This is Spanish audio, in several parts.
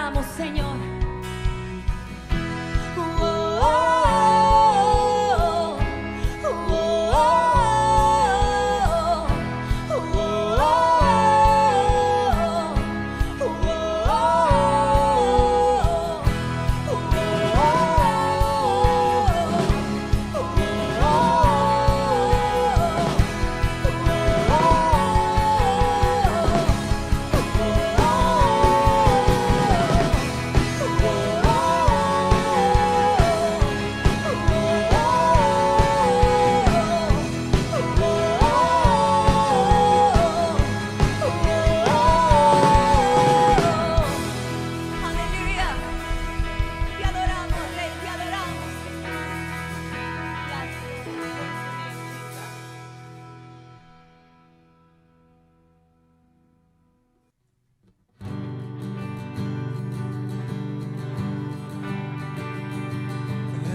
adoramos, Señor.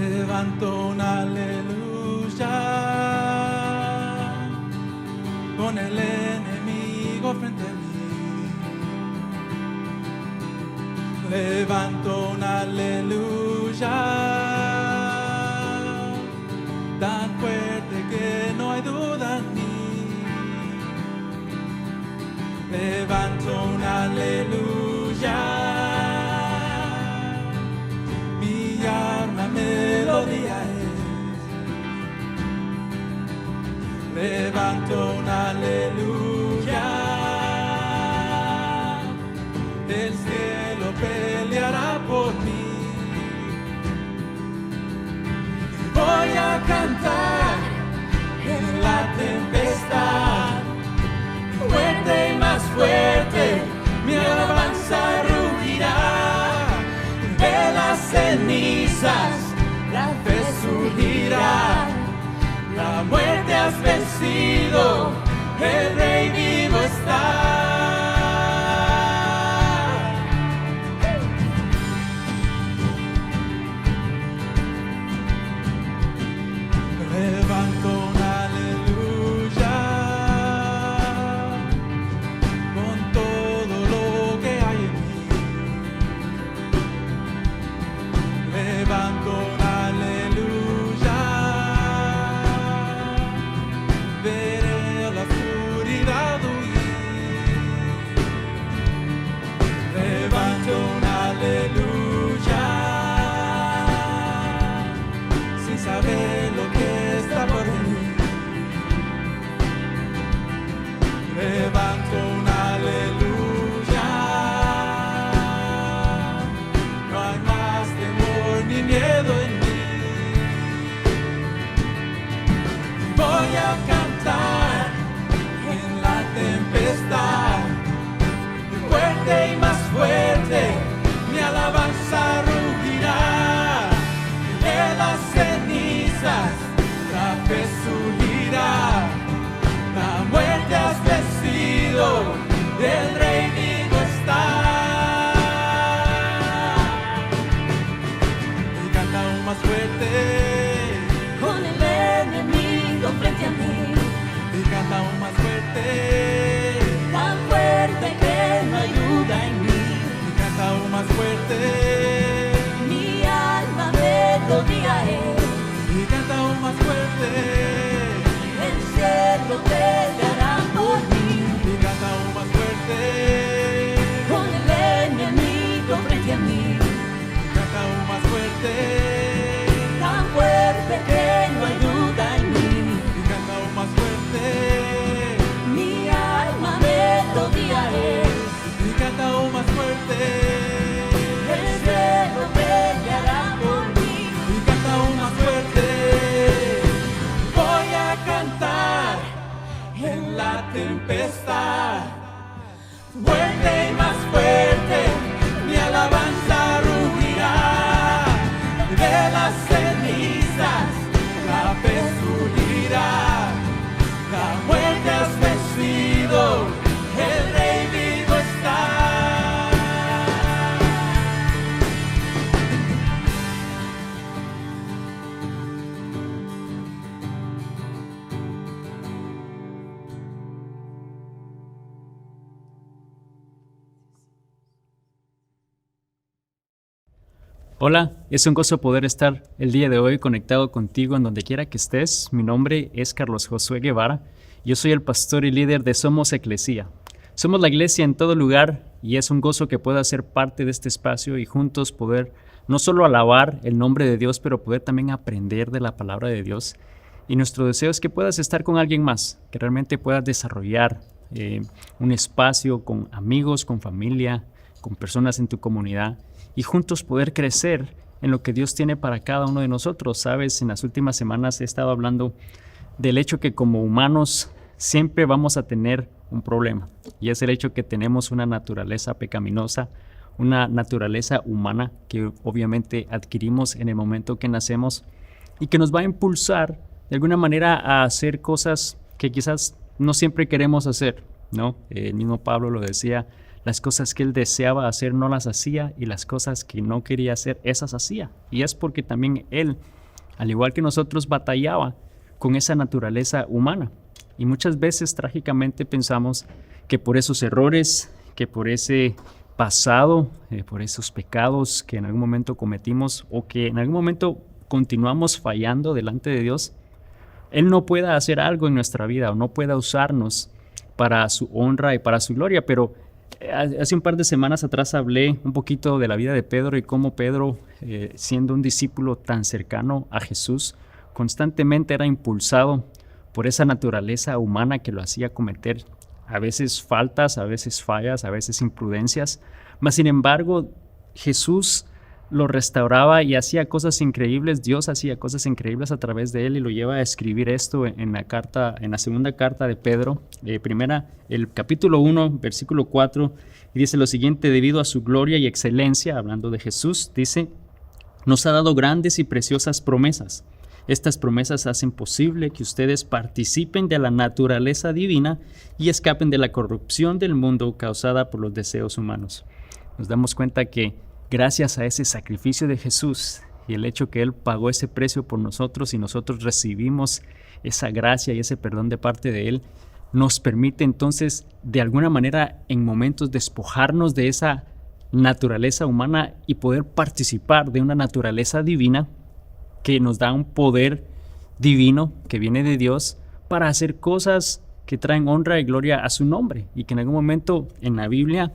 Levanto un aleluya con el enemigo frente a mí. Levanto un aleluya tan fuerte que no hay duda en mí. Levanto un aleluya. Melodía es. Levanto un aleluya. El cielo peleará por mí. Voy a cantar en la tempestad. Fuerte y más fuerte, mi alabanza rugirá. De las cenizas la fe surgirá. La muerte has vencido, el Rey vivo está. Levanto un aleluya con todo lo que hay en mí. Levanto un aleluya, veré la oscuridad huir. Levanto un aleluya, sin saber lo que está por venir. Levanto un aleluya, no hay más temor ni miedo en mí. Voy a cantar en la tempestad, fuerte y más fuerte, mi alabanza rugirá. De las cenizas la fe surgirá. La muerte has vencido, el Rey vivo está. Y canta aún más fuerte, Con el enemigo frente a mí, y canta aún más fuerte, tan fuerte que no hay duda en mí. y canta aún más fuerte, Mi alma melodía es. y canta aún más fuerte, El cielo peleará por mí. y canta aún más fuerte, Con el enemigo frente a mí, y canta aún más fuerte, tan fuerte que no hay duda en mí. y canta aún más fuerte, Mi alma melodía es. y canta aún más fuerte, El cielo peleará por mí. y canta aún más fuerte. Voy a cantar en la tempestad, fuerte y más fuerte, mi alabanza rugirá. De las cenizas la fe surgirá. La muerte has vencido, el Rey vivo está. Hola, es un gozo poder estar el día de hoy conectado contigo en donde quiera que estés. Mi nombre es Carlos Josué Guevara. Yo soy el pastor y líder de Somos Eclesia. Somos la iglesia en todo lugar y es un gozo que pueda ser parte de este espacio y juntos poder no solo alabar el nombre de Dios, pero poder también aprender de la palabra de Dios. Y nuestro deseo es que puedas estar con alguien más, que realmente puedas desarrollar un espacio con amigos, con familia, con personas en tu comunidad y juntos poder crecer en lo que Dios tiene para cada uno de nosotros. Sabes, en las últimas semanas he estado hablando del hecho que como humanos siempre vamos a tener un problema, y es el hecho que tenemos una naturaleza pecaminosa, una naturaleza humana que obviamente adquirimos en el momento que nacemos y que nos va a impulsar de alguna manera a hacer cosas que quizás no siempre queremos hacer, ¿no? El mismo Pablo lo decía, las cosas que él deseaba hacer no las hacía y las cosas que no quería hacer, esas hacía. Y es porque también él, al igual que nosotros, batallaba con esa naturaleza humana. Y muchas veces trágicamente pensamos que por esos errores, que por ese pasado, por esos pecados que en algún momento cometimos o que en algún momento continuamos fallando delante de Dios, Él no pueda hacer algo en nuestra vida o no pueda usarnos para su honra y para su gloria. Pero hace un par de semanas atrás hablé un poquito de la vida de Pedro y cómo Pedro, siendo un discípulo tan cercano a Jesús, constantemente era impulsado por esa naturaleza humana que lo hacía cometer a veces faltas, a veces fallas, a veces imprudencias. Mas sin embargo, Jesús lo restauraba y hacía cosas increíbles. Dios hacía cosas increíbles a través de él y lo lleva a escribir esto en la segunda carta de Pedro, el capítulo 1, versículo 4, y dice lo siguiente: debido a su gloria y excelencia, hablando de Jesús, dice, nos ha dado grandes y preciosas promesas. Estas promesas hacen posible que ustedes participen de la naturaleza divina y escapen de la corrupción del mundo causada por los deseos humanos. Nos damos cuenta que gracias a ese sacrificio de Jesús y el hecho que Él pagó ese precio por nosotros y nosotros recibimos esa gracia y ese perdón de parte de Él, nos permite entonces de alguna manera en momentos despojarnos de esa naturaleza humana y poder participar de una naturaleza divina que nos da un poder divino que viene de Dios para hacer cosas que traen honra y gloria a su nombre y que en algún momento en la Biblia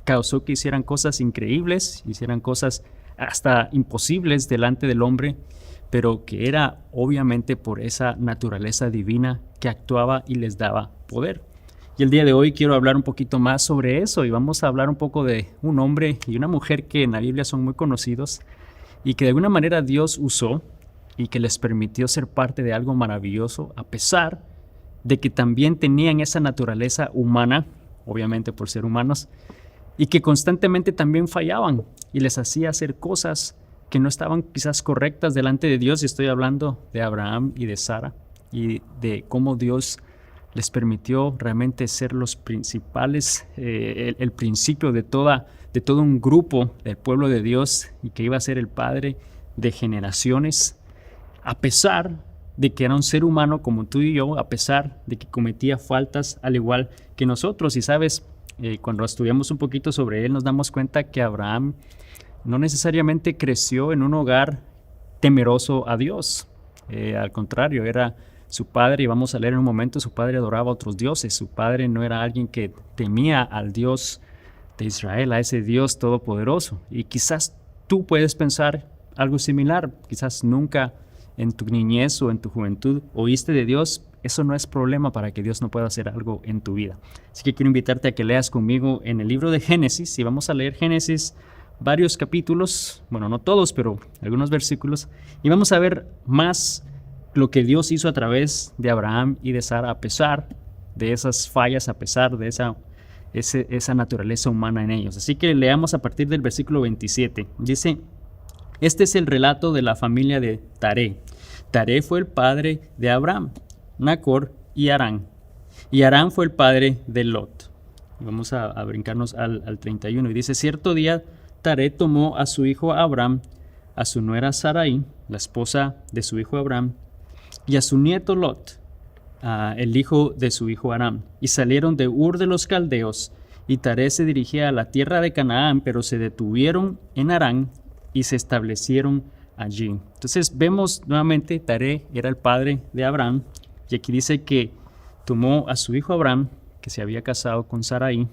causó que hicieran cosas increíbles, hicieran cosas hasta imposibles delante del hombre, pero que era obviamente por esa naturaleza divina que actuaba y les daba poder. Y el día de hoy quiero hablar un poquito más sobre eso y vamos a hablar un poco de un hombre y una mujer que en la Biblia son muy conocidos y que de alguna manera Dios usó y que les permitió ser parte de algo maravilloso, a pesar de que también tenían esa naturaleza humana, obviamente por ser humanos, y que constantemente también fallaban y les hacía hacer cosas que no estaban quizás correctas delante de Dios. Y estoy hablando de Abraham y de Sara y de cómo Dios les permitió realmente ser los principales, el principio de todo un grupo del pueblo de Dios y que iba a ser el padre de generaciones, a pesar de que era un ser humano como tú y yo, a pesar de que cometía faltas al igual que nosotros. Y sabes, cuando estudiamos un poquito sobre él nos damos cuenta que Abraham no necesariamente creció en un hogar temeroso a Dios. Al contrario, era su padre, y vamos a leer en un momento, su padre adoraba a otros dioses. Su padre no era alguien que temía al Dios de Israel, a ese Dios todopoderoso. Y quizás tú puedes pensar algo similar, quizás nunca en tu niñez o en tu juventud oíste de Dios. Eso no es problema para que Dios no pueda hacer algo en tu vida. Así que quiero invitarte a que leas conmigo en el libro de Génesis, y vamos a leer Génesis varios capítulos, bueno, no todos, pero algunos versículos, y vamos a ver más lo que Dios hizo a través de Abraham y de Sara, a pesar de esas fallas, a pesar de esa naturaleza humana en ellos. Así que leamos a partir del versículo 27. Dice: este es el relato de la familia de Taré. Taré fue el padre de Abraham, Nacor y Harán. Y Harán fue el padre de Lot. Y vamos a brincarnos al 31. Y dice: cierto día Taré tomó a su hijo Abraham, a su nuera Sarai, la esposa de su hijo Abraham, y a su nieto Lot, el hijo de su hijo Harán, y salieron de Ur de los Caldeos. Y Taré se dirigía a la tierra de Canaán, pero se detuvieron en Harán, y se establecieron allí. Entonces vemos nuevamente, Taré era el padre de Abraham, y aquí dice que tomó a su hijo Abraham, que se había casado con Sarai,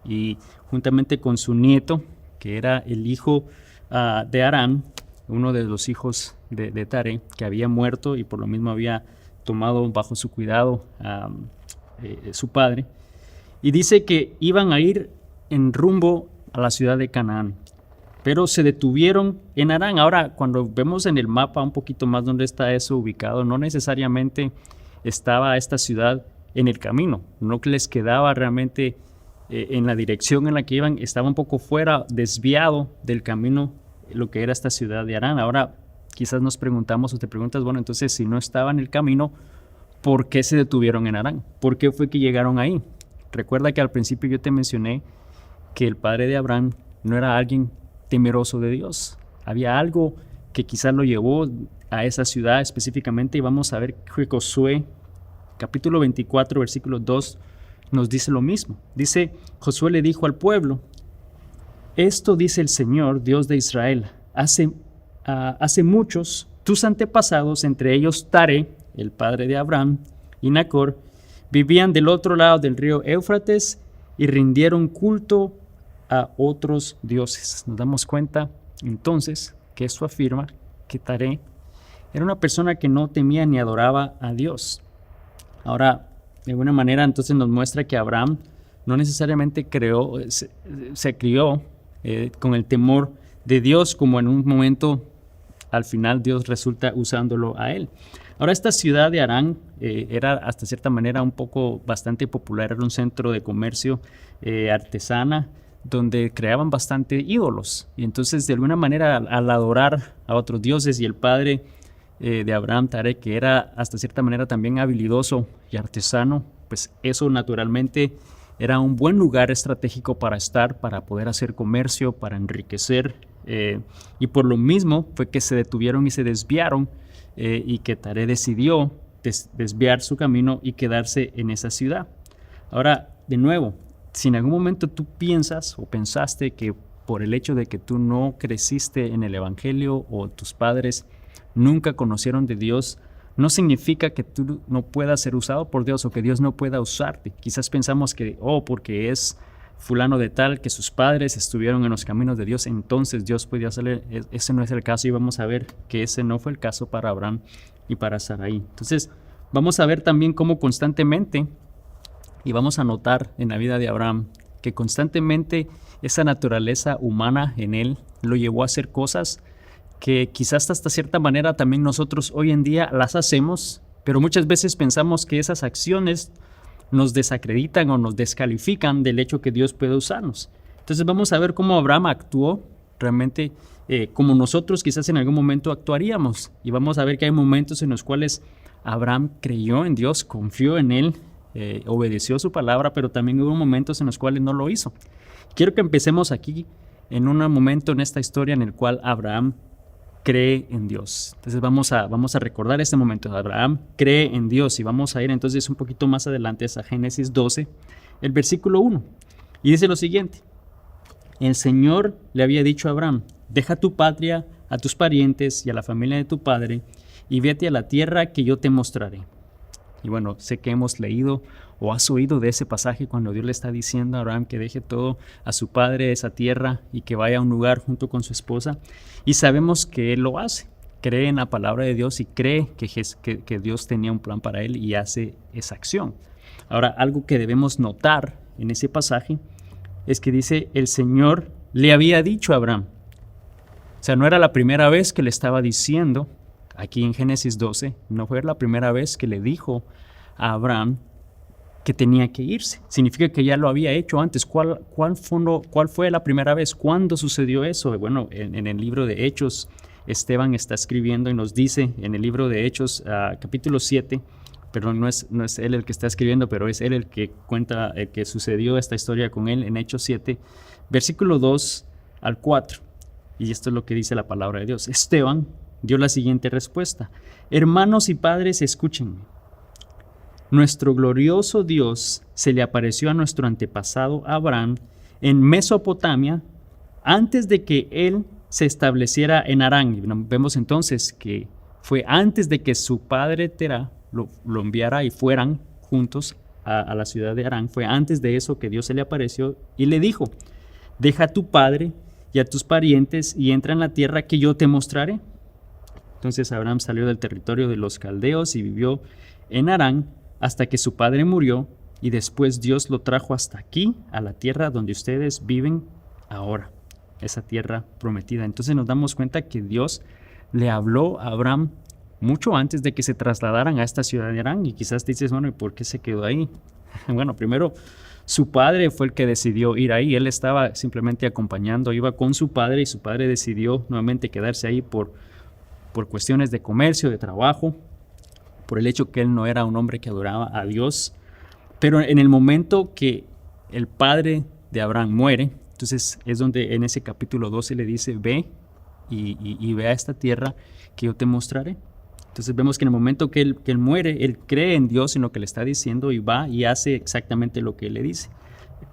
y juntamente con su nieto, que era el hijo de Harán, uno de los hijos de Taré, que había muerto y por lo mismo había tomado bajo su cuidado a su padre, y dice que iban a ir en rumbo a la ciudad de Canaán, pero se detuvieron en Harán. Ahora, cuando vemos en el mapa un poquito más dónde está eso ubicado, no necesariamente estaba esta ciudad en el camino, no que les quedaba realmente en la dirección en la que iban, estaba un poco fuera, desviado del camino, lo que era esta ciudad de Harán. Ahora, quizás nos preguntamos o te preguntas, bueno, entonces si no estaba en el camino, ¿por qué se detuvieron en Harán? ¿Por qué fue que llegaron ahí? Recuerda que al principio yo te mencioné que el padre de Abraham no era alguien temeroso de Dios. Había algo que quizás lo llevó a esa ciudad específicamente, y vamos a ver que Josué, capítulo 24, versículo 2, nos dice lo mismo. Dice, Josué le dijo al pueblo: esto dice el Señor, Dios de Israel, hace muchos, tus antepasados, entre ellos Taré, el padre de Abraham, y Nacor, vivían del otro lado del río Éufrates y rindieron culto a otros dioses. Nos damos cuenta entonces que esto afirma que Taré era una persona que no temía ni adoraba a Dios. Ahora, de alguna manera entonces nos muestra que Abraham no necesariamente se crió con el temor de Dios, como en un momento al final Dios resulta usándolo a él. Ahora, esta ciudad de Harán era hasta cierta manera un poco bastante popular, era un centro de comercio artesana, donde creaban bastante ídolos, y entonces de alguna manera al adorar a otros dioses, y el padre de Abraham, Taré, que era hasta cierta manera también habilidoso y artesano, pues eso naturalmente era un buen lugar estratégico para estar, para poder hacer comercio, para enriquecer, y por lo mismo fue que se detuvieron y se desviaron, y que Taré decidió desviar su camino y quedarse en esa ciudad. Ahora, de nuevo, si en algún momento tú piensas o pensaste que por el hecho de que tú no creciste en el Evangelio o tus padres nunca conocieron de Dios, no significa que tú no puedas ser usado por Dios o que Dios no pueda usarte. Quizás pensamos que, porque es fulano de tal, que sus padres estuvieron en los caminos de Dios, entonces Dios podía hacerle. Ese no es el caso, y vamos a ver que ese no fue el caso para Abraham y para Sarai. Entonces, vamos a ver también cómo constantemente, y vamos a notar en la vida de Abraham, que constantemente esa naturaleza humana en él lo llevó a hacer cosas que quizás hasta cierta manera también nosotros hoy en día las hacemos, pero muchas veces pensamos que esas acciones nos desacreditan o nos descalifican del hecho que Dios puede usarnos. Entonces vamos a ver cómo Abraham actuó realmente como nosotros quizás en algún momento actuaríamos, y vamos a ver que hay momentos en los cuales Abraham creyó en Dios, confió en él, obedeció su palabra, pero también hubo momentos en los cuales no lo hizo. Quiero que empecemos aquí en un momento en esta historia en el cual Abraham cree en Dios. Entonces vamos a recordar este momento. Abraham cree en Dios, y vamos a ir entonces un poquito más adelante a Génesis 12, el versículo 1, y dice lo siguiente: el Señor le había dicho a Abraham: deja tu patria, a tus parientes y a la familia de tu padre, y vete a la tierra que yo te mostraré. Y bueno, sé que hemos leído o has oído de ese pasaje cuando Dios le está diciendo a Abraham que deje todo, a su padre, esa tierra, y que vaya a un lugar junto con su esposa. Y sabemos que él lo hace, cree en la palabra de Dios y cree que Dios tenía un plan para él y hace esa acción. Ahora, algo que debemos notar en ese pasaje es que dice: el Señor le había dicho a Abraham. O sea, no era la primera vez que le estaba diciendo. Aquí en Génesis 12, no fue la primera vez que le dijo a Abraham que tenía que irse. Significa que ya lo había hecho antes. ¿Cuál fue la primera vez? ¿Cuándo sucedió eso? Bueno, en el libro de Hechos, Esteban está escribiendo y nos dice en el libro de Hechos, capítulo 7, perdón, no es él el que está escribiendo, pero es él el que cuenta que sucedió esta historia con él en Hechos 7, versículo 2 al 4. Y esto es lo que dice la palabra de Dios. Esteban dio la siguiente respuesta: hermanos y padres, escúchenme. Nuestro glorioso Dios se le apareció a nuestro antepasado Abraham en Mesopotamia antes de que él se estableciera en Harán. Y vemos entonces que fue antes de que su padre Terah lo enviara y fueran juntos a la ciudad de Harán. Fue antes de eso que Dios se le apareció y le dijo: deja a tu padre y a tus parientes y entra en la tierra que yo te mostraré. Entonces Abraham salió del territorio de los caldeos y vivió en Harán hasta que su padre murió, y después Dios lo trajo hasta aquí, a la tierra donde ustedes viven ahora, esa tierra prometida. Entonces nos damos cuenta que Dios le habló a Abraham mucho antes de que se trasladaran a esta ciudad de Harán. Y quizás dices, bueno, ¿y por qué se quedó ahí? Bueno, primero, su padre fue el que decidió ir ahí. Él estaba simplemente acompañando, iba con su padre, y su padre decidió nuevamente quedarse ahí por cuestiones de comercio, de trabajo, por el hecho que él no era un hombre que adoraba a Dios. Pero en el momento que el padre de Abraham muere, entonces es donde en ese capítulo 12 le dice: ve y ve a esta tierra que yo te mostraré. Entonces vemos que en el momento que él muere, él cree en Dios, en lo que le está diciendo, y va y hace exactamente lo que él le dice.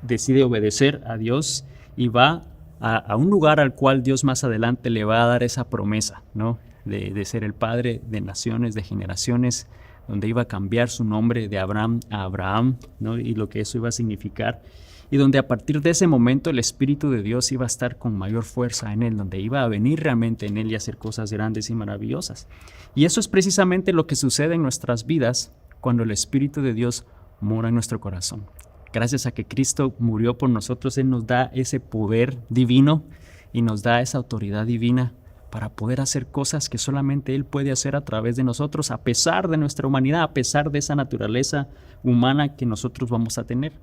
Decide obedecer a Dios y va a un lugar al cual Dios más adelante le va a dar esa promesa, ¿no? De ser el padre de naciones, de generaciones, donde iba a cambiar su nombre de Abraham a Abraham, ¿no? Y lo que eso iba a significar. Y donde a partir de ese momento el Espíritu de Dios iba a estar con mayor fuerza en él, donde iba a venir realmente en él y hacer cosas grandes y maravillosas. Y eso es precisamente lo que sucede en nuestras vidas cuando el Espíritu de Dios mora en nuestro corazón. Gracias a que Cristo murió por nosotros, Él nos da ese poder divino y nos da esa autoridad divina para poder hacer cosas que solamente Él puede hacer a través de nosotros, a pesar de nuestra humanidad, a pesar de esa naturaleza humana que nosotros vamos a tener.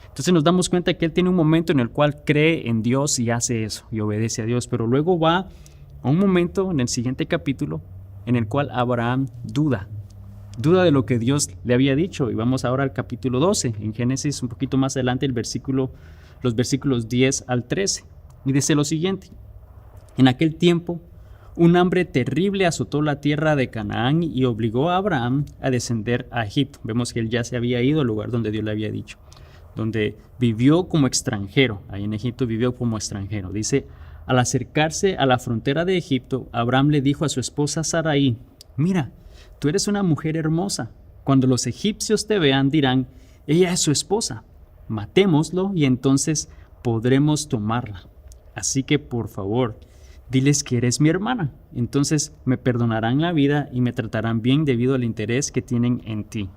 Entonces nos damos cuenta que Él tiene un momento en el cual cree en Dios y hace eso, y obedece a Dios, pero luego va a un momento en el siguiente capítulo en el cual Abraham duda de lo que Dios le había dicho. Y vamos ahora al capítulo 12, en Génesis, un poquito más adelante, los versículos 10 al 13. Y dice lo siguiente: en aquel tiempo, un hambre terrible azotó la tierra de Canaán y obligó a Abraham a descender a Egipto. Vemos que él ya se había ido al lugar donde Dios le había dicho, donde vivió como extranjero. Ahí en Egipto vivió como extranjero. Dice: al acercarse a la frontera de Egipto, Abraham le dijo a su esposa Sarai: mira, tú eres una mujer hermosa. Cuando los egipcios te vean, dirán: ella es su esposa. Matémoslo y entonces podremos tomarla. Así que, por favor, diles que eres mi hermana. Entonces me perdonarán la vida y me tratarán bien debido al interés que tienen en ti.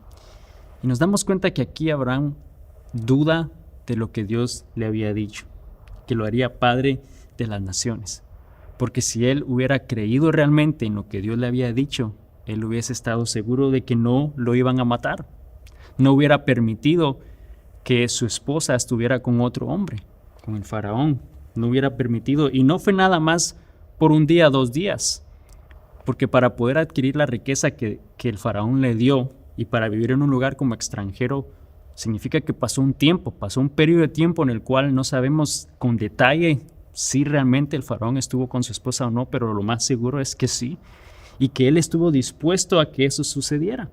Y nos damos cuenta que aquí Abraham duda de lo que Dios le había dicho, que lo haría padre de las naciones. Porque si él hubiera creído realmente en lo que Dios le había dicho, él hubiese estado seguro de que no lo iban a matar. No hubiera permitido que su esposa estuviera con otro hombre, con el faraón. No hubiera permitido, y no fue nada más por un día, 2 días, porque para poder adquirir la riqueza que el faraón le dio y para vivir en un lugar como extranjero, significa que pasó un periodo de tiempo en el cual no sabemos con detalle si realmente el faraón estuvo con su esposa o no, pero lo más seguro es que sí, y que él estuvo dispuesto a que eso sucediera.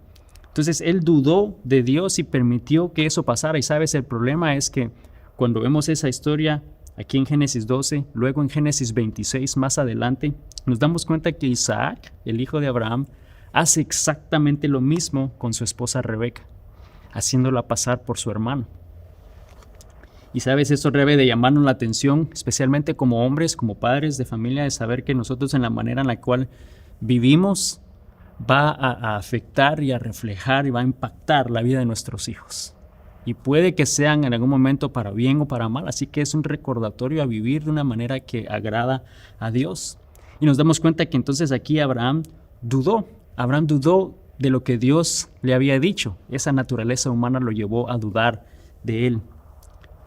Entonces él dudó de Dios y permitió que eso pasara. Y sabes, el problema es que cuando vemos esa historia aquí en Génesis 12, luego en Génesis 26 más adelante, nos damos cuenta que Isaac, el hijo de Abraham, hace exactamente lo mismo con su esposa Rebeca, haciéndola pasar por su hermano. Y sabes, eso debe de llamarnos la atención, especialmente como hombres, como padres de familia, de saber que nosotros, en la manera en la cual vivimos, va a afectar y a reflejar y va a impactar la vida de nuestros hijos. Y puede que sean en algún momento para bien o para mal, así que es un recordatorio a vivir de una manera que agrada a Dios. Y nos damos cuenta que entonces aquí Abraham dudó de lo que Dios le había dicho. Esa naturaleza humana lo llevó a dudar de él.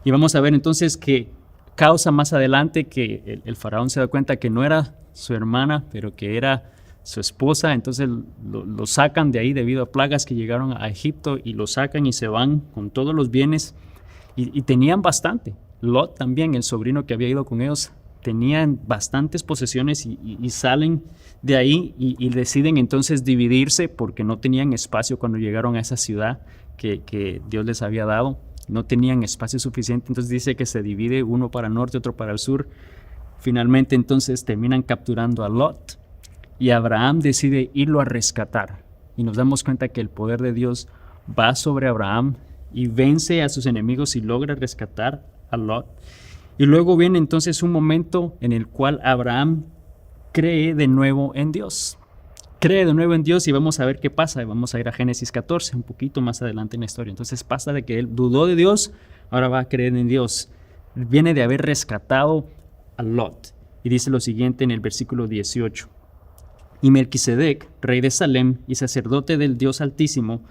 Y vamos a ver entonces que causa más adelante que el faraón se da cuenta que no era su hermana, pero que era su esposa. Entonces lo sacan de ahí debido a plagas que llegaron a Egipto, y lo sacan y se van con todos los bienes, y tenían bastante. Lot también, el sobrino que había ido con ellos, tenían bastantes posesiones, y salen de ahí y deciden entonces dividirse porque no tenían espacio cuando llegaron a esa ciudad que Dios les había dado. No tenían espacio suficiente, entonces dice que se divide, uno para el norte, otro para el sur. Finalmente entonces terminan capturando a Lot y Abraham decide irlo a rescatar. Y nos damos cuenta que el poder de Dios va sobre Abraham y vence a sus enemigos y logra rescatar a Lot. Y luego viene entonces un momento en el cual Abraham cree de nuevo en Dios. Cree de nuevo en Dios y vamos a ver qué pasa. Vamos a ir a Génesis 14, un poquito más adelante en la historia. Entonces pasa de que él dudó de Dios, ahora va a creer en Dios. Viene de haber rescatado a Lot. Y dice lo siguiente en el versículo 18. Y Melquisedec, rey de Salem y sacerdote del Dios Altísimo,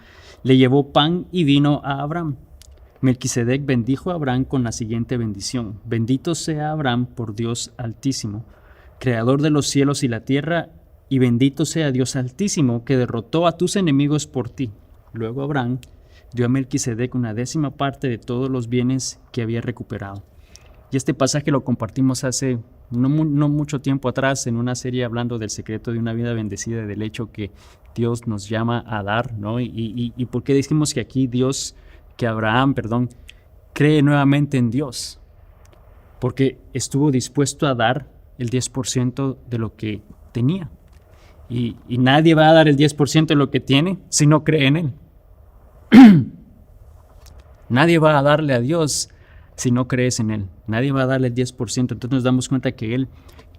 le llevó pan y vino a Abraham. Melquisedec bendijo a Abraham con la siguiente bendición: bendito sea Abraham por Dios Altísimo, creador de los cielos y la tierra, y bendito sea Dios Altísimo que derrotó a tus enemigos por ti. Luego Abraham dio a Melquisedec una 10ª parte de todos los bienes que había recuperado. Y este pasaje lo compartimos hace no mucho tiempo atrás en una serie hablando del secreto de una vida bendecida, del hecho que Dios nos llama a dar, ¿no? Y por qué decimos que aquí Abraham, cree nuevamente en Dios. Porque estuvo dispuesto a dar el 10% de lo que tenía. Y nadie va a dar el 10% de lo que tiene si no cree en Él. Nadie va a darle a Dios si no crees en Él. Nadie va a darle el 10%. Entonces nos damos cuenta que Él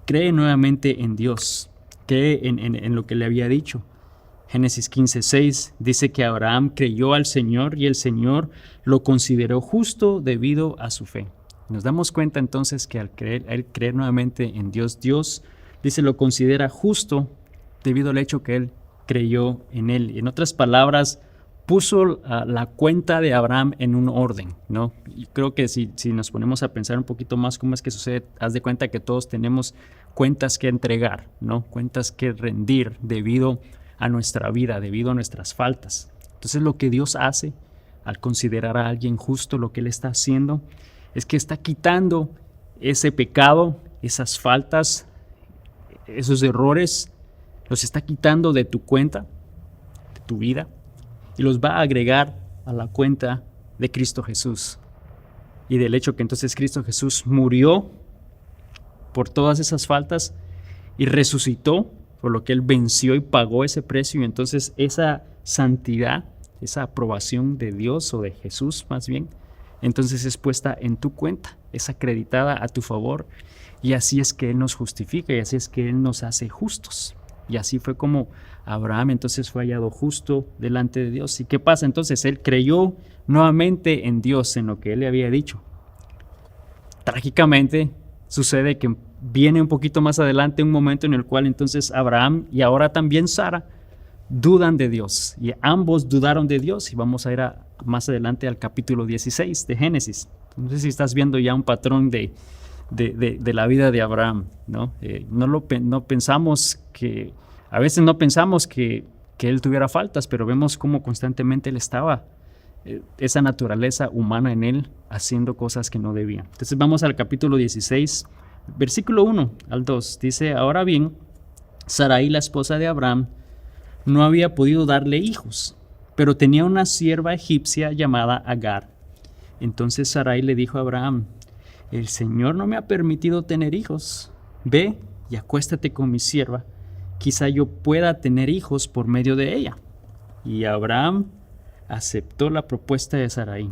cree nuevamente en Dios, cree en lo que le había dicho. Génesis 15:6 dice que Abraham creyó al Señor y el Señor lo consideró justo debido a su fe. Nos damos cuenta entonces que al creer nuevamente en Dios, Dios dice lo considera justo debido al hecho que Él creyó en Él. Y en otras palabras, puso la cuenta de Abraham en un orden, ¿no? Y creo que si nos ponemos a pensar un poquito más cómo es que sucede, haz de cuenta que todos tenemos cuentas que entregar, ¿no? Cuentas que rendir debido a nuestra vida, debido a nuestras faltas. Entonces lo que Dios hace al considerar a alguien justo, lo que Él está haciendo es que está quitando ese pecado, esas faltas, esos errores, los está quitando de tu cuenta, de tu vida, y los va a agregar a la cuenta de Cristo Jesús. Y del hecho que entonces Cristo Jesús murió por todas esas faltas y resucitó, por lo que Él venció y pagó ese precio. Y entonces esa santidad, esa aprobación de Dios o de Jesús más bien, entonces es puesta en tu cuenta, es acreditada a tu favor. Y así es que Él nos justifica y así es que Él nos hace justos. Y así fue como Abraham entonces fue hallado justo delante de Dios. ¿Y qué pasa? Entonces él creyó nuevamente en Dios, en lo que Él le había dicho. Trágicamente sucede que viene un poquito más adelante un momento en el cual entonces Abraham y ahora también Sara dudan de Dios. Y ambos dudaron de Dios. Y vamos a ir más adelante al capítulo 16 de Génesis. No sé si estás viendo ya un patrón de la vida de Abraham, ¿no? A veces no pensamos que él tuviera faltas, pero vemos cómo constantemente él estaba, esa naturaleza humana en él, haciendo cosas que no debía. Entonces vamos al capítulo 16, versículo 1 al 2. Dice: ahora bien, Sarai, la esposa de Abraham, no había podido darle hijos, pero tenía una sierva egipcia llamada Agar. Entonces Sarai le dijo a Abraham: el Señor no me ha permitido tener hijos. Ve y acuéstate con mi sierva, quizá yo pueda tener hijos por medio de ella. Y Abraham aceptó la propuesta de Sarai.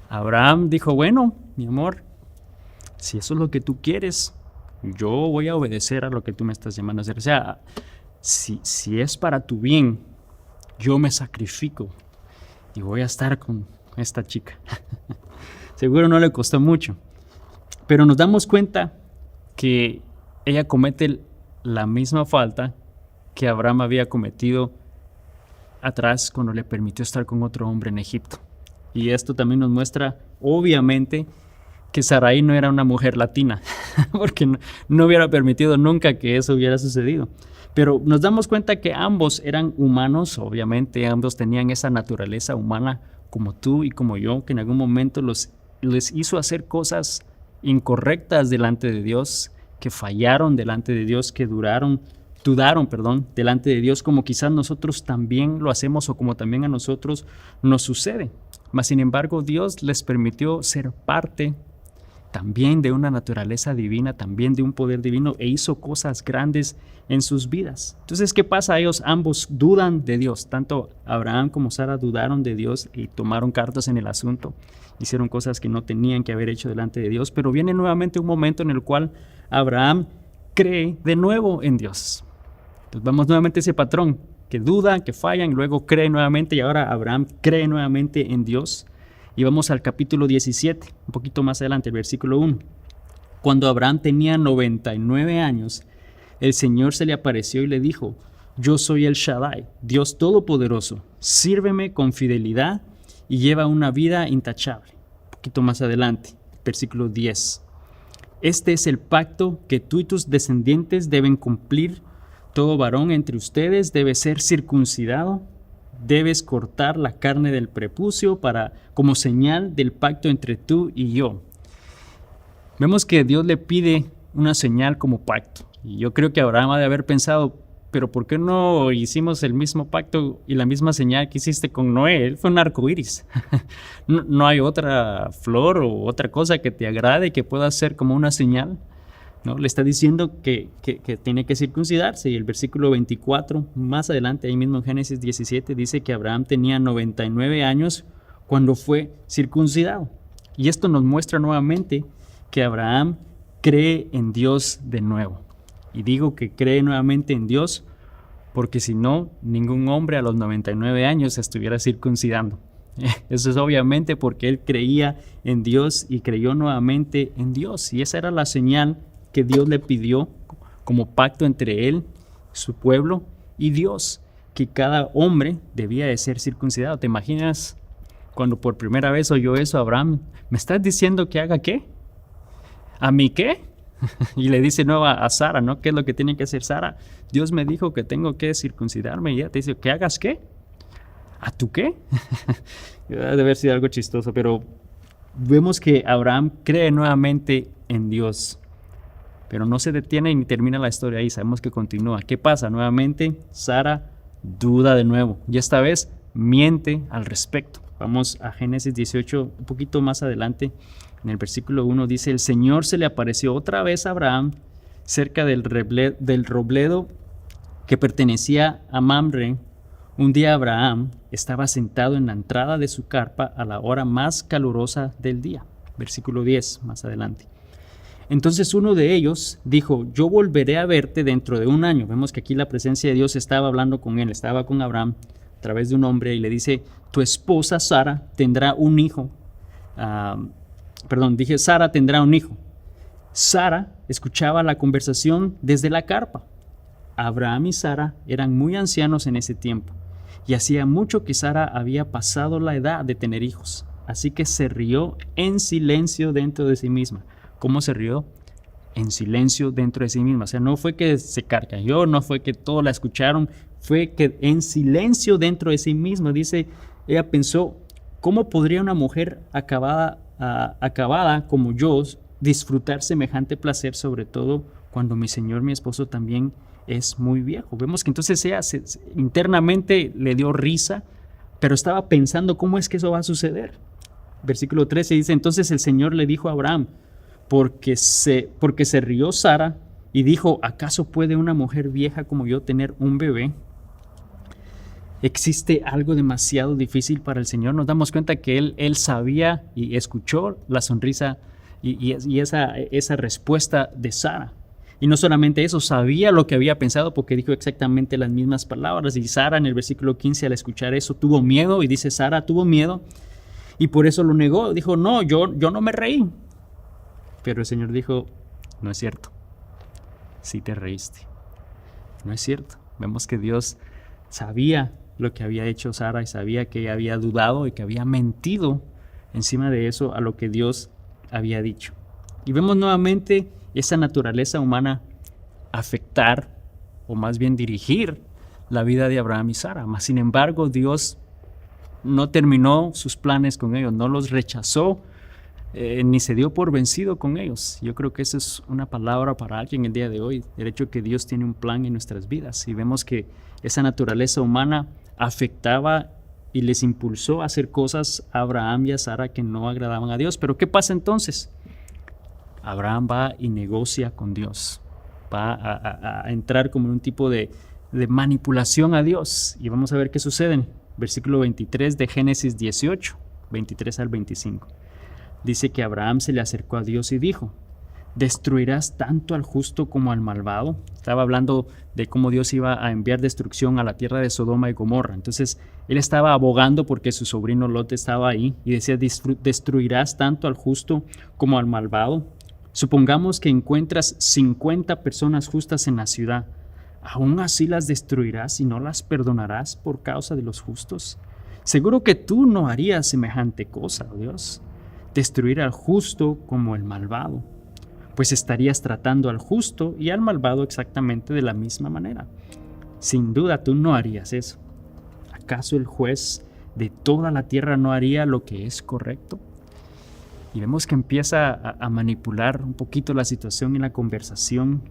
Abraham dijo: bueno, mi amor, si eso es lo que tú quieres, yo voy a obedecer a lo que tú me estás llamando a hacer. O sea, si es para tu bien, yo me sacrifico y voy a estar con esta chica. Seguro no le costó mucho, pero nos damos cuenta que ella comete la misma falta que Abraham había cometido atrás cuando le permitió estar con otro hombre en Egipto. Y esto también nos muestra, obviamente, que Sarai no era una mujer latina, porque no hubiera permitido nunca que eso hubiera sucedido. Pero nos damos cuenta que ambos eran humanos, obviamente, ambos tenían esa naturaleza humana como tú y como yo, que en algún momento les hizo hacer cosas incorrectas delante de Dios, que fallaron delante de Dios, que dudaron delante de Dios, como quizás nosotros también lo hacemos o como también a nosotros nos sucede. Mas sin embargo, Dios les permitió ser parte también de una naturaleza divina, también de un poder divino, e hizo cosas grandes en sus vidas. Entonces, ¿qué pasa? Ellos ambos dudan de Dios. Tanto Abraham como Sara dudaron de Dios y tomaron cartas en el asunto. Hicieron cosas que no tenían que haber hecho delante de Dios. Pero viene nuevamente un momento en el cual Abraham cree de nuevo en Dios. Entonces vamos nuevamente a ese patrón, que dudan, que fallan, luego cree nuevamente, y ahora Abraham cree nuevamente en Dios. Y vamos al capítulo 17, un poquito más adelante, el versículo 1. Cuando Abraham tenía 99 años, el Señor se le apareció y le dijo: yo soy el Shaddai, Dios Todopoderoso, sírveme con fidelidad y lleva una vida intachable. Un poquito más adelante, versículo 10. Este es el pacto que tú y tus descendientes deben cumplir. Todo varón entre ustedes debe ser circuncidado. Debes cortar la carne del prepucio como señal del pacto entre tú y yo. Vemos que Dios le pide una señal como pacto. Y yo creo que Abraham ha de haber pensado, pero ¿por qué no hicimos el mismo pacto y la misma señal que hiciste con Noé? Él fue un arco iris. No hay otra flor o otra cosa que te agrade que pueda ser como una señal, ¿no? Le está diciendo que tiene que circuncidarse, y el versículo 24, más adelante, ahí mismo en Génesis 17, dice que Abraham tenía 99 años cuando fue circuncidado. Y esto nos muestra nuevamente que Abraham cree en Dios de nuevo. Y digo que cree nuevamente en Dios porque si no, ningún hombre a los 99 años se estuviera circuncidando. Eso es obviamente porque él creía en Dios y creyó nuevamente en Dios. Y esa era la señal que Dios le pidió como pacto entre él, su pueblo y Dios, que cada hombre debía de ser circuncidado. ¿Te imaginas cuando por primera vez oyó eso Abraham? ¿Me estás diciendo que haga qué? ¿A mí qué? Y le dice no a Sara, ¿no? ¿Qué es lo que tiene que hacer Sara? Dios me dijo que tengo que circuncidarme, y ella te dice, ¿que hagas qué? ¿A tú qué? Debe haber sido algo chistoso, pero vemos que Abraham cree nuevamente en Dios. Pero no se detiene ni termina la historia ahí, sabemos que continúa. ¿Qué pasa? Nuevamente, Sara duda de nuevo, y esta vez miente al respecto. Vamos a Génesis 18, un poquito más adelante, en el versículo 1 dice: el Señor se le apareció otra vez a Abraham cerca del robledo que pertenecía a Mamre. Un día Abraham estaba sentado en la entrada de su carpa a la hora más calurosa del día. Versículo 10, más adelante. Entonces uno de ellos dijo: yo volveré a verte dentro de un año. Vemos que aquí la presencia de Dios estaba hablando con él, estaba con Abraham a través de un hombre, y le dice: tu esposa Sara tendrá un hijo. Sara tendrá un hijo. Sara escuchaba la conversación desde la carpa. Abraham y Sara eran muy ancianos en ese tiempo, y hacía mucho que Sara había pasado la edad de tener hijos. Así que se rió en silencio dentro de sí misma. ¿Cómo se rió? En silencio dentro de sí misma. O sea, no fue que se carcajó, no fue que todos la escucharon, fue que en silencio dentro de sí misma. Dice, ella pensó, ¿cómo podría una mujer acabada como yo disfrutar semejante placer, sobre todo cuando mi señor, mi esposo, también es muy viejo? Vemos que entonces ella internamente le dio risa, pero estaba pensando cómo es que eso va a suceder. Versículo 13 dice: entonces el Señor le dijo a Abraham, porque se rió Sara y dijo: ¿acaso puede una mujer vieja como yo tener un bebé? ¿Existe algo demasiado difícil para el Señor? Nos damos cuenta que él sabía y escuchó la sonrisa y esa respuesta de Sara. Y no solamente eso, sabía lo que había pensado, porque dijo exactamente las mismas palabras. Y Sara, en el versículo 15, al escuchar eso, tuvo miedo. Y dice, Sara tuvo miedo y por eso lo negó. Dijo, no, yo no me reí. Pero el Señor dijo, no es cierto. Sí te reíste. No es cierto. Vemos que Dios sabía lo que había hecho Sara y sabía que había dudado y que había mentido encima de eso a lo que Dios había dicho. Y vemos nuevamente esa naturaleza humana afectar, o más bien dirigir, la vida de Abraham y Sara. Mas, sin embargo, Dios no terminó sus planes con ellos, no los rechazó, ni se dio por vencido con ellos. Yo creo que esa es una palabra para alguien el día de hoy, el hecho que Dios tiene un plan en nuestras vidas. Y vemos que esa naturaleza humana afectaba y les impulsó a hacer cosas a Abraham y a Sara que no agradaban a Dios. Pero ¿qué pasa entonces? Abraham va y negocia con Dios. Va a entrar como en un tipo de manipulación a Dios. Y vamos a ver qué sucede. Versículo 23 de Génesis 18, 23 al 25. Dice que Abraham se le acercó a Dios y dijo: ¿destruirás tanto al justo como al malvado? Estaba hablando de cómo Dios iba a enviar destrucción a la tierra de Sodoma y Gomorra. Entonces él estaba abogando porque su sobrino Lot estaba ahí y decía: ¿destruirás tanto al justo como al malvado? Supongamos que encuentras 50 personas justas en la ciudad. ¿Aún así las destruirás y no las perdonarás por causa de los justos? Seguro que tú no harías semejante cosa, oh Dios. Destruir al justo como el malvado. Pues estarías tratando al justo y al malvado exactamente de la misma manera. Sin duda tú no harías eso. ¿Acaso el juez de toda la tierra no haría lo que es correcto? Y vemos que empieza a manipular un poquito la situación y la conversación,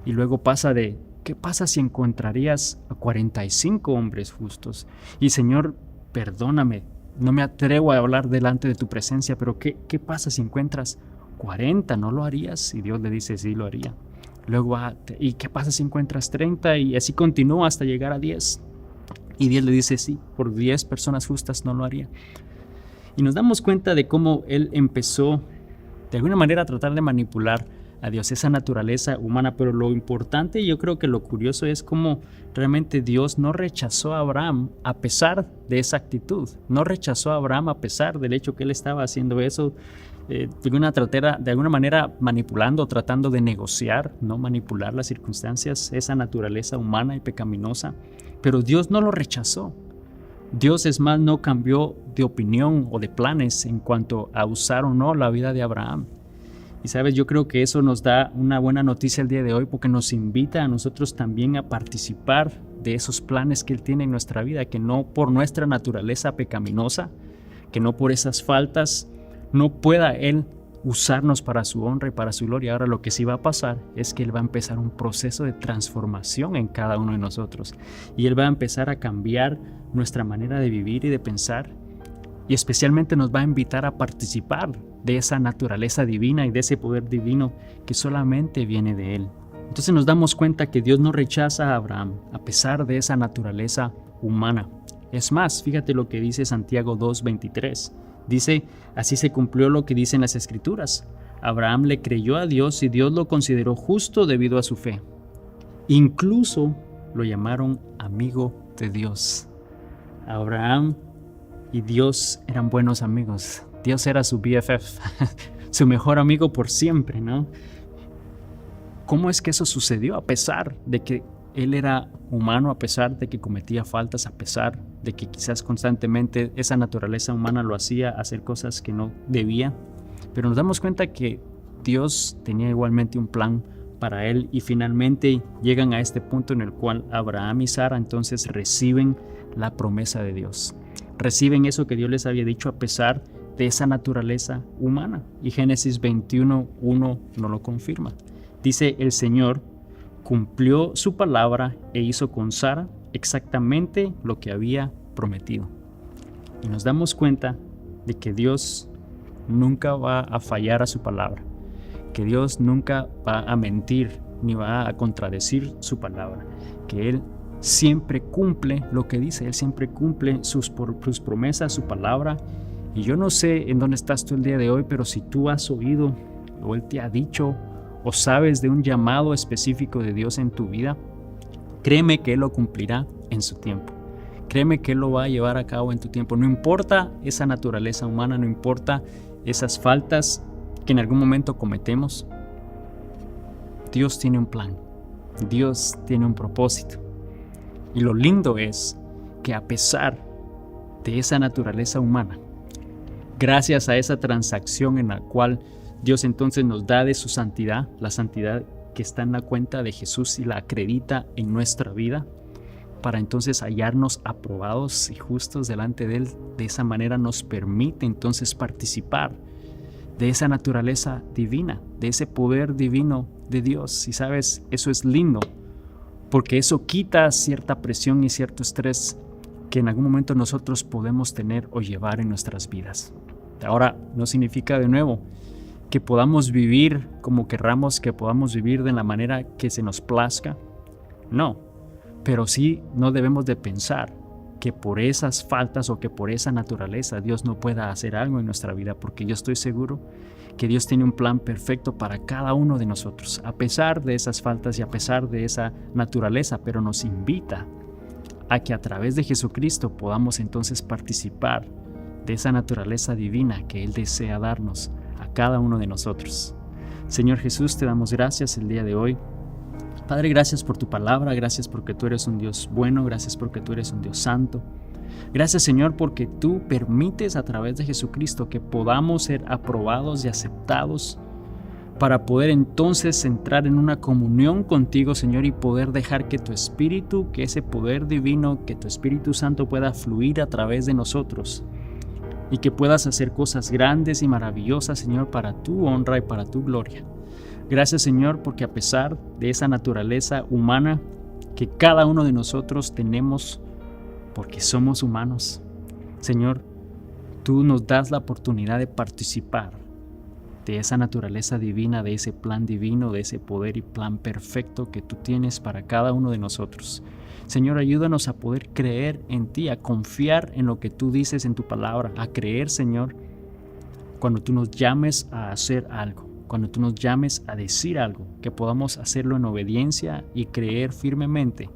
y luego pasa de: ¿qué pasa si encontrarías a 45 hombres justos? Y Señor, perdóname, no me atrevo a hablar delante de tu presencia, pero ¿qué pasa si encuentras 40? ¿No lo harías? Y Dios le dice: sí, lo haría. Luego, ¿y qué pasa si encuentras 30? Y así continúa hasta llegar a 10. Y Dios le dice: sí, por 10 personas justas no lo haría. Y nos damos cuenta de cómo él empezó de alguna manera a tratar de manipular a Dios, esa naturaleza humana. Pero lo importante, yo creo que lo curioso, es cómo realmente Dios no rechazó a Abraham a pesar de esa actitud. No rechazó a Abraham a pesar del hecho que él estaba haciendo eso, de alguna manera manipulando, tratando de negociar, no manipular las circunstancias, esa naturaleza humana y pecaminosa. Pero Dios no lo rechazó. Dios, es más, no cambió de opinión o de planes en cuanto a usar o no la vida de Abraham. Y sabes, yo creo que eso nos da una buena noticia el día de hoy, porque nos invita a nosotros también a participar de esos planes que Él tiene en nuestra vida, que no por nuestra naturaleza pecaminosa, que no por esas faltas, no pueda Él usarnos para su honra y para su gloria. Ahora lo que sí va a pasar es que Él va a empezar un proceso de transformación en cada uno de nosotros, y Él va a empezar a cambiar nuestra manera de vivir y de pensar, y especialmente nos va a invitar a participar de esa naturaleza divina y de ese poder divino que solamente viene de Él. Entonces nos damos cuenta que Dios no rechaza a Abraham a pesar de esa naturaleza humana. Es más, fíjate lo que dice Santiago 2:23. Dice: así se cumplió lo que dicen las Escrituras. Abraham le creyó a Dios y Dios lo consideró justo debido a su fe. Incluso lo llamaron amigo de Dios. Abraham y Dios eran buenos amigos. Dios era su BFF, su mejor amigo por siempre, ¿no? ¿Cómo es que eso sucedió? A pesar de que él era humano, a pesar de que cometía faltas, a pesar de que quizás constantemente esa naturaleza humana lo hacía hacer cosas que no debía. Pero nos damos cuenta que Dios tenía igualmente un plan para él, y finalmente llegan a este punto en el cual Abraham y Sara entonces reciben la promesa de Dios. Reciben eso que Dios les había dicho a pesar de esa naturaleza humana. Y Génesis 21:1 no lo confirma. Dice: el Señor cumplió su palabra e hizo con Sara exactamente lo que había prometido. Y nos damos cuenta de que Dios nunca va a fallar a su palabra, que Dios nunca va a mentir ni va a contradecir su palabra, que Él siempre cumple lo que dice. Él siempre cumple sus promesas, su palabra. Y yo no sé en dónde estás tú el día de hoy, pero si tú has oído o Él te ha dicho o sabes de un llamado específico de Dios en tu vida, créeme que Él lo cumplirá en su tiempo. Créeme que Él lo va a llevar a cabo en tu tiempo. No importa esa naturaleza humana, no importa esas faltas que en algún momento cometemos. Dios tiene un plan. Dios tiene un propósito. Y lo lindo es que a pesar de esa naturaleza humana, gracias a esa transacción en la cual Dios entonces nos da de su santidad, la santidad que está en la cuenta de Jesús y la acredita en nuestra vida, para entonces hallarnos aprobados y justos delante de Él, de esa manera nos permite entonces participar de esa naturaleza divina, de ese poder divino de Dios. Y sabes, eso es lindo, porque eso quita cierta presión y cierto estrés que en algún momento nosotros podemos tener o llevar en nuestras vidas. Ahora, no significa de nuevo que podamos vivir como querramos, que podamos vivir de la manera que se nos plazca. No, pero sí no debemos de pensar que por esas faltas o que por esa naturaleza Dios no pueda hacer algo en nuestra vida, porque yo estoy seguro que Dios tiene un plan perfecto para cada uno de nosotros, a pesar de esas faltas y a pesar de esa naturaleza, pero nos invita a que a través de Jesucristo podamos entonces participar de esa naturaleza divina que Él desea darnos a cada uno de nosotros. Señor Jesús, te damos gracias el día de hoy. Padre, gracias por tu palabra, gracias porque tú eres un Dios bueno, gracias porque tú eres un Dios santo. Gracias, Señor, porque tú permites a través de Jesucristo que podamos ser aprobados y aceptados para poder entonces entrar en una comunión contigo, Señor, y poder dejar que tu Espíritu, que ese poder divino, que tu Espíritu Santo pueda fluir a través de nosotros y que puedas hacer cosas grandes y maravillosas, Señor, para tu honra y para tu gloria. Gracias, Señor, porque a pesar de esa naturaleza humana que cada uno de nosotros tenemos, porque somos humanos, Señor, tú nos das la oportunidad de participar de esa naturaleza divina, de ese plan divino, de ese poder y plan perfecto que tú tienes para cada uno de nosotros. Señor, ayúdanos a poder creer en ti, a confiar en lo que tú dices en tu palabra, a creer, Señor, cuando tú nos llames a hacer algo, cuando tú nos llames a decir algo, que podamos hacerlo en obediencia y creer firmemente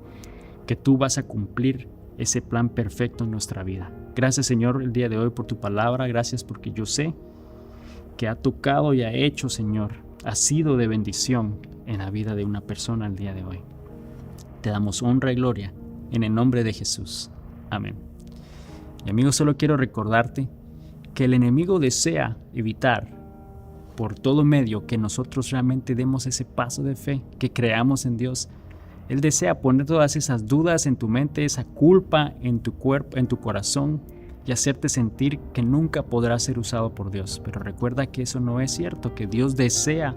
que tú vas a cumplir ese plan perfecto en nuestra vida. Gracias, Señor, el día de hoy por tu palabra. Gracias porque yo sé que ha tocado y ha hecho, Señor, ha sido de bendición en la vida de una persona el día de hoy. Te damos honra y gloria en el nombre de Jesús. Amén. Y amigos, solo quiero recordarte que el enemigo desea evitar por todo medio que nosotros realmente demos ese paso de fe, que creamos en Dios. Él desea poner todas esas dudas en tu mente, esa culpa en tu cuerpo, en tu corazón, y hacerte sentir que nunca podrás ser usado por Dios. Pero recuerda que eso no es cierto, que Dios desea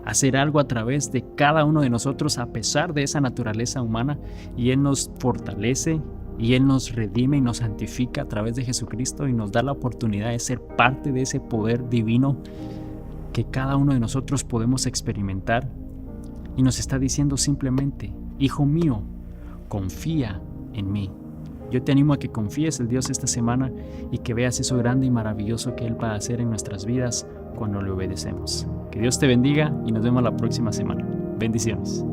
hacer algo a través de cada uno de nosotros a pesar de esa naturaleza humana, y Él nos fortalece y Él nos redime y nos santifica a través de Jesucristo y nos da la oportunidad de ser parte de ese poder divino que cada uno de nosotros podemos experimentar, y nos está diciendo simplemente: hijo mío, confía en mí. Yo te animo a que confíes en Dios esta semana y que veas eso grande y maravilloso que Él va a hacer en nuestras vidas cuando le obedecemos. Que Dios te bendiga y nos vemos la próxima semana. Bendiciones.